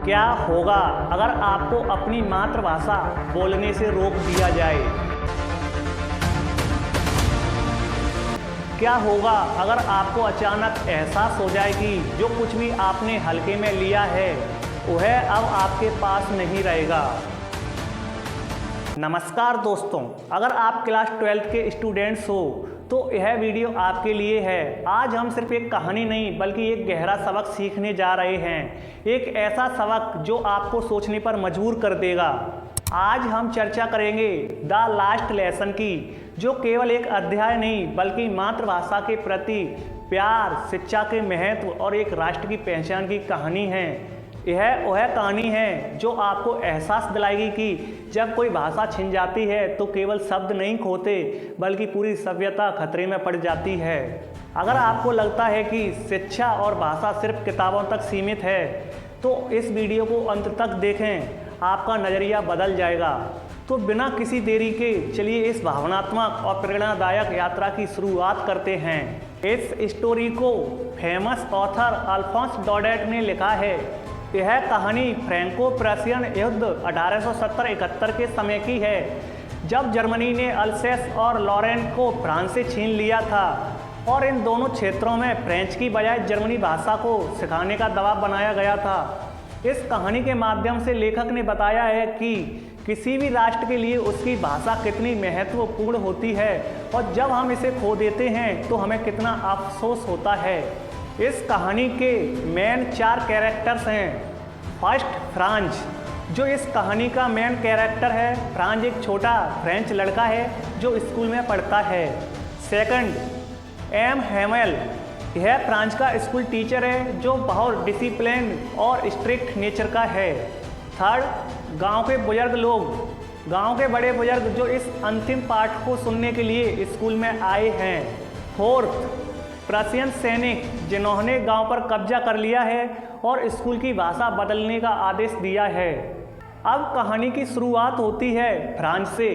क्या होगा अगर आपको अपनी मातृभाषा बोलने से रोक दिया जाए? क्या होगा अगर आपको अचानक एहसास हो जाए कि जो कुछ भी आपने हल्के में लिया है वह अब आपके पास नहीं रहेगा? नमस्कार दोस्तों, अगर आप क्लास 12th के स्टूडेंट्स हो तो यह वीडियो आपके लिए है। आज हम सिर्फ एक कहानी नहीं बल्कि एक गहरा सबक सीखने जा रहे हैं, एक ऐसा सबक जो आपको सोचने पर मजबूर कर देगा। आज हम चर्चा करेंगे द लास्ट लेसन की, जो केवल एक अध्याय नहीं बल्कि मातृभाषा के प्रति प्यार, शिक्षा के महत्व और एक राष्ट्र की पहचान की कहानी है। यह वह कहानी है जो आपको एहसास दिलाएगी कि जब कोई भाषा छिन जाती है तो केवल शब्द नहीं खोते बल्कि पूरी सभ्यता खतरे में पड़ जाती है। अगर आपको लगता है कि शिक्षा और भाषा सिर्फ किताबों तक सीमित है तो इस वीडियो को अंत तक देखें, आपका नज़रिया बदल जाएगा। तो बिना किसी देरी के चलिए इस भावनात्मक और प्रेरणादायक यात्रा की शुरुआत करते हैं। इस स्टोरी को फेमस ऑथर अल्फोंस डॉडेट ने लिखा है। यह कहानी फ्रैंको प्रशियन युद्ध 1870-71 के समय की है, जब जर्मनी ने अल्सेस और लॉरेन को फ्रांस से छीन लिया था और इन दोनों क्षेत्रों में फ्रेंच की बजाय जर्मनी भाषा को सिखाने का दबाव बनाया गया था। इस कहानी के माध्यम से लेखक ने बताया है कि किसी भी राष्ट्र के लिए उसकी भाषा कितनी महत्वपूर्ण होती है और जब हम इसे खो देते हैं तो हमें कितना अफसोस होता है। इस कहानी के मेन 4 कैरेक्टर्स हैं। फर्स्ट, फ्रांज, जो इस कहानी का मेन कैरेक्टर है। फ्रांज एक छोटा फ्रेंच लड़का है जो स्कूल में पढ़ता है। सेकंड, एम हैमेल, यह फ्रांस का स्कूल टीचर है जो बहुत डिसिप्लिन और स्ट्रिक्ट नेचर का है। थर्ड, गांव के बुजुर्ग लोग, गांव के बड़े बुजुर्ग जो इस अंतिम पाठ को सुनने के लिए स्कूल में आए हैं। फोर्थ, प्रशियन सैनिक, जिन्होंने गांव पर कब्जा कर लिया है और स्कूल की भाषा बदलने का आदेश दिया है। अब कहानी की शुरुआत होती है फ्रांस से,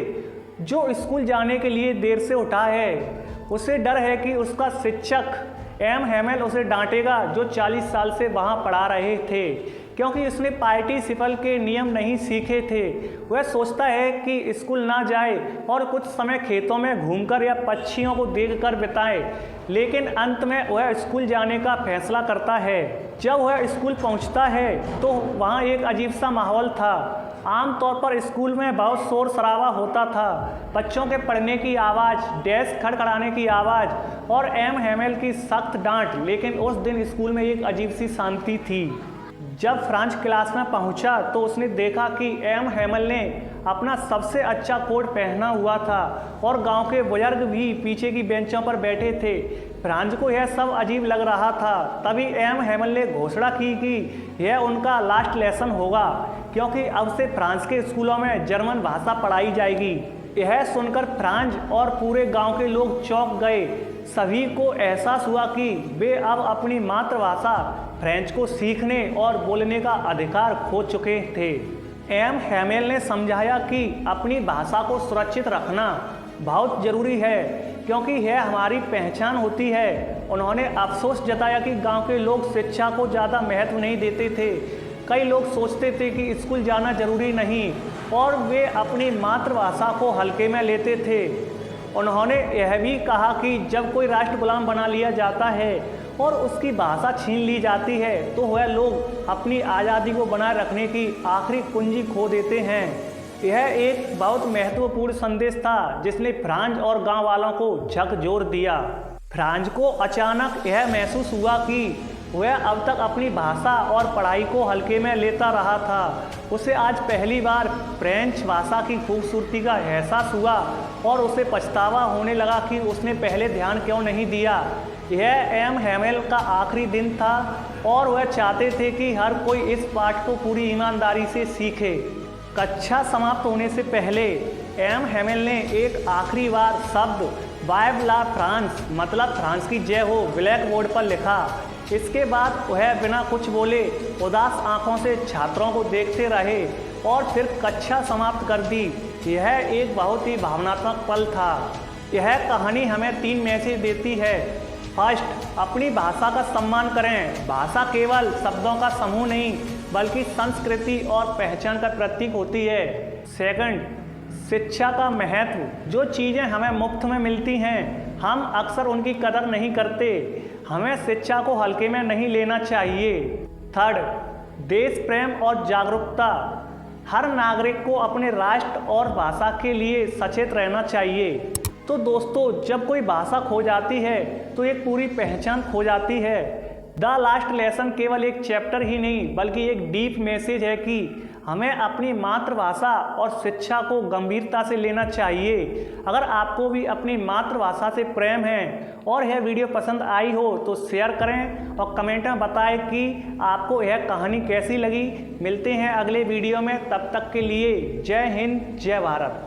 जो स्कूल जाने के लिए देर से उठा है। उसे डर है कि उसका शिक्षक एम हैमेल उसे डांटेगा, जो 40 साल से वहाँ पढ़ा रहे थे, क्योंकि उसने पार्टिसिपल के नियम नहीं सीखे थे। वह सोचता है कि स्कूल ना जाए और कुछ समय खेतों में घूमकर या पक्षियों को देखकर बिताए, लेकिन अंत में वह स्कूल जाने का फैसला करता है। जब वह स्कूल पहुंचता है तो वहां एक अजीब सा माहौल था। आमतौर पर स्कूल में बहुत शोर शराबा होता था, बच्चों के पढ़ने की आवाज़, डेस्क खड़खड़ाने की आवाज़ और एम हैमेल की सख्त डांट। लेकिन उस दिन स्कूल में एक अजीब सी शांति थी। जब फ्रांस क्लास में पहुंचा तो उसने देखा कि एम हैमेल ने अपना सबसे अच्छा कोट पहना हुआ था और गांव के बुजुर्ग भी पीछे की बेंचों पर बैठे थे। फ्रांस को यह सब अजीब लग रहा था। तभी एम हैमेल ने घोषणा की कि यह उनका लास्ट लेसन होगा, क्योंकि अब से फ्रांस के स्कूलों में जर्मन भाषा पढ़ाई जाएगी। यह सुनकर फ्रांस और पूरे गांव के लोग चौंक गए। सभी को एहसास हुआ कि वे अब अपनी मातृभाषा फ्रेंच को सीखने और बोलने का अधिकार खो चुके थे। एम हैमेल ने समझाया कि अपनी भाषा को सुरक्षित रखना बहुत ज़रूरी है, क्योंकि यह हमारी पहचान होती है। उन्होंने अफसोस जताया कि गांव के लोग शिक्षा को ज़्यादा महत्व नहीं देते थे। कई लोग सोचते थे कि स्कूल जाना जरूरी नहीं और वे अपनी मातृभाषा को हल्के में लेते थे। उन्होंने यह भी कहा कि जब कोई राष्ट्र गुलाम बना लिया जाता है और उसकी भाषा छीन ली जाती है तो वह लोग अपनी आज़ादी को बनाए रखने की आखिरी कुंजी खो देते हैं। यह एक बहुत महत्वपूर्ण संदेश था जिसने फ्रांस और गांव वालों को झकझोर दिया। फ्रांस को अचानक यह महसूस हुआ कि वह अब तक अपनी भाषा और पढ़ाई को हल्के में लेता रहा था। उसे आज पहली बार फ्रेंच भाषा की खूबसूरती का एहसास हुआ और उसे पछतावा होने लगा कि उसने पहले ध्यान क्यों नहीं दिया। यह एम हैमेल का आखिरी दिन था और वह चाहते थे कि हर कोई इस पाठ को पूरी ईमानदारी से सीखे। कक्षा समाप्त होने से पहले एम हैमेल ने एक आखिरी बार शब्द वाइव ला फ्रांस, मतलब फ्रांस की जय हो, ब्लैक बोर्ड पर लिखा। इसके बाद वह बिना कुछ बोले उदास आंखों से छात्रों को देखते रहे और फिर कक्षा समाप्त कर दी। यह एक बहुत ही भावनात्मक पल था। यह कहानी हमें 3 मैसेज देती है। फर्स्ट, अपनी भाषा का सम्मान करें। भाषा केवल शब्दों का समूह नहीं बल्कि संस्कृति और पहचान का प्रतीक होती है। सेकंड, शिक्षा का महत्व। जो चीज़ें हमें मुफ्त में मिलती हैं हम अक्सर उनकी कदर नहीं करते। हमें शिक्षा को हल्के में नहीं लेना चाहिए। थर्ड, देश प्रेम और जागरूकता। हर नागरिक को अपने राष्ट्र और भाषा के लिए सचेत रहना चाहिए। तो दोस्तों, जब कोई भाषा खो जाती है तो एक पूरी पहचान खो जाती है। द लास्ट लेसन केवल एक चैप्टर ही नहीं बल्कि एक डीप मैसेज है कि हमें अपनी मातृभाषा और शिक्षा को गंभीरता से लेना चाहिए। अगर आपको भी अपनी मातृभाषा से प्रेम है और यह वीडियो पसंद आई हो तो शेयर करें और कमेंट में बताएं कि आपको यह कहानी कैसी लगी। मिलते हैं अगले वीडियो में, तब तक के लिए जय हिंद, जय भारत।